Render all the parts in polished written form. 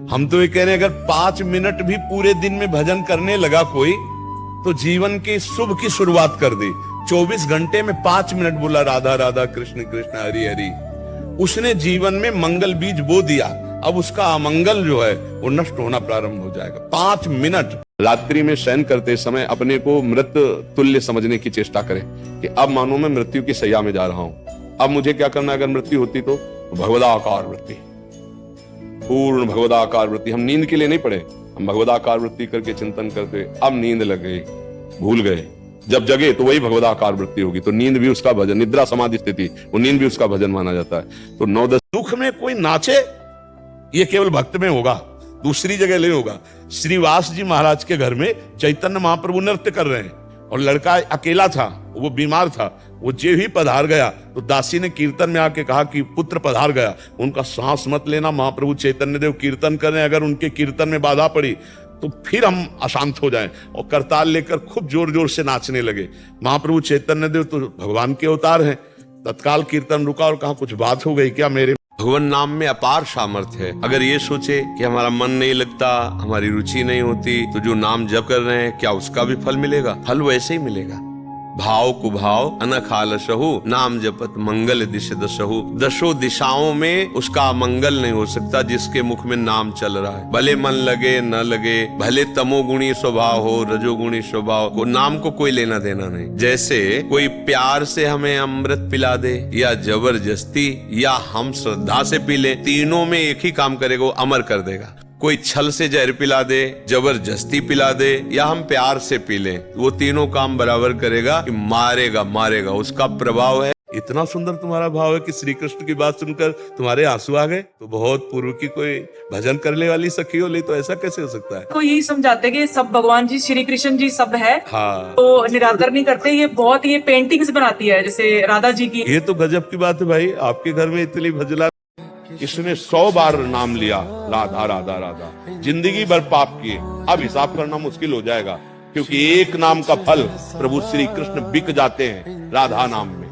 हम तो ये कह रहे हैं, अगर 5 मिनट भी पूरे दिन में भजन करने लगा कोई, तो जीवन के शुभ की शुरुआत कर दी। 24 घंटे में 5 मिनट बोला राधा राधा कृष्ण कृष्ण हरि हरि, उसने जीवन में मंगल बीज बो दिया। अब उसका अमंगल जो है वो नष्ट होना प्रारंभ हो जाएगा। 5 मिनट रात्रि में शयन करते समय अपने को मृत तुल्य समझने की चेष्टा करें कि अब मानो मैं मृत्यु की सैया में जा रहा हूं। अब मुझे क्या करना है? अगर मृत्यु होती तो भगवदाकार वृत्ति, पूर्ण भगवदाकार वृत्ति। हम नींद के लिए नहीं पड़े, हम भगवदाकार वृत्ति करके चिंतन करते। अब नींद लग गई, भूल गए, जब जगे तो वही भगवदाकार वृत्ति होगी। तो नींद भी उसका भजन, निद्रा समाधि स्थिति, वो नींद भी उसका भजन माना जाता है। तो 9-10 दुख में कोई नाचे, ये केवल भक्त में होगा, दूसरी जगह नहीं होगा। श्रीवास जी महाराज के घर में चैतन्य महाप्रभु नृत्य कर रहे हैं और लड़का अकेला था, वो बीमार था। वो जे ही पधार गया तो दासी ने कीर्तन में आके कहा कि पुत्र पधार गया, उनका सांस मत लेना, महाप्रभु चैतन्य देव कीर्तन करें, अगर उनके कीर्तन में बाधा पड़ी तो फिर हम अशांत हो जाएं। और करताल लेकर खूब जोर जोर से नाचने लगे। महाप्रभु चैतन्य देव तो भगवान के अवतार हैं। तत्काल कीर्तन रुका और कहा कुछ बात हो गई क्या? मेरे भगवान नाम में अपार सामर्थ्य है। अगर ये सोचे कि हमारा मन नहीं लगता, हमारी रुचि नहीं होती, तो जो नाम जप कर रहे हैं क्या उसका भी फल मिलेगा? फल वैसे ही मिलेगा। भाव कुभाव अनखालसहु, नाम जपत मंगल दिश दसहु। दसों दिशाओं में उसका मंगल नहीं हो सकता जिसके मुख में नाम चल रहा है। भले मन लगे न लगे, भले तमोगुणी स्वभाव हो रजोगुणी स्वभाव हो, नाम को कोई लेना देना नहीं। जैसे कोई प्यार से हमें अमृत पिला दे या जबरदस्ती या हम श्रद्धा से पी ले, तीनों में एक ही काम करेगा, वो अमर कर देगा। कोई छल से जहर पिला दे, जबरदस्ती पिला दे या हम प्यार से पी ले, वो तीनों काम बराबर करेगा कि मारेगा मारेगा, उसका प्रभाव है। इतना सुंदर तुम्हारा भाव है कि श्री कृष्ण की बात सुनकर तुम्हारे आंसू आ गए। तो बहुत पूर्व की कोई भजन करने वाली सखी हो, ले तो ऐसा कैसे हो सकता है? तो यही समझाते कि सब भगवान जी श्री कृष्ण जी सब है। हाँ, तो निराकर नहीं करते। ये बहुत ये पेंटिंग्स बनाती है जैसे राधा जी की। ये तो गजब की बात है भाई, आपके घर में इतनी भजला। इसने 100 बार नाम लिया राधा राधा राधा, जिंदगी भर पाप किए। अब हिसाब करना मुश्किल हो जाएगा, क्योंकि एक नाम का फल प्रभु श्री कृष्ण बिक जाते हैं। राधा नाम में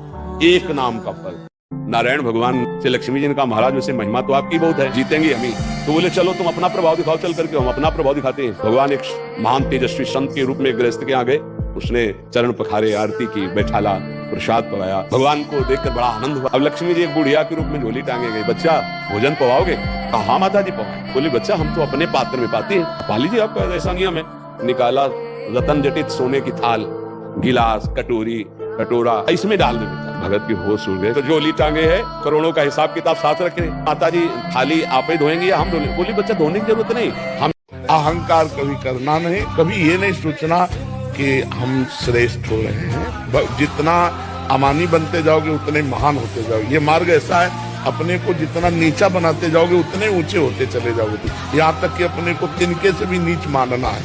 एक नाम का फल। नारायण भगवान से लक्ष्मी जी ने कहा, महाराज वैसे महिमा तो आपकी बहुत है, जीतेंगे हम ही। तो बोले चलो तुम अपना प्रभाव दिखाओ चल करके। हम अपना प्रभाव दिखाते हैं। भगवान एक महान तेजस्वी संत के रूप में गृहस्थ के यहाँ गए। उसने चरण पखारे, आरती की, बैठाला, प्रसाद पवाया। भगवान को देखकर बड़ा आनंद हुआ। अब लक्ष्मी जी एक बुढ़िया के रूप में झोली टांगे गई। बच्चा भोजन पवाओगे? कहा हाँ माता जी पवाए। बोली बच्चा हम तो अपने पात्र में पाते हैं, पा लीजिए आप, ऐसा नियम है। निकाला रतन जटित सोने की थाल, गिलास, कटोरी, कटोरा, इसमें डाल दे बेटा। भगत की होश उड़ गए। तो झोली टांगे है, करोड़ों का हिसाब किताब साथ रखे। माता जी थाली आप ही धोएंगे या हम धोएंगे? बोली बच्चा धोने की जरूरत नहीं। हम अहंकार कभी करना नहीं, कभी ये नहीं सोचना कि हम श्रेष्ठ हो रहे हैं। जितना अमानी बनते जाओगे उतने महान होते जाओगे। ये मार्ग ऐसा है, अपने को जितना नीचा बनाते जाओगे उतने ऊंचे होते चले जाओगे। यहाँ तक कि अपने को तिनके से भी नीच मानना है।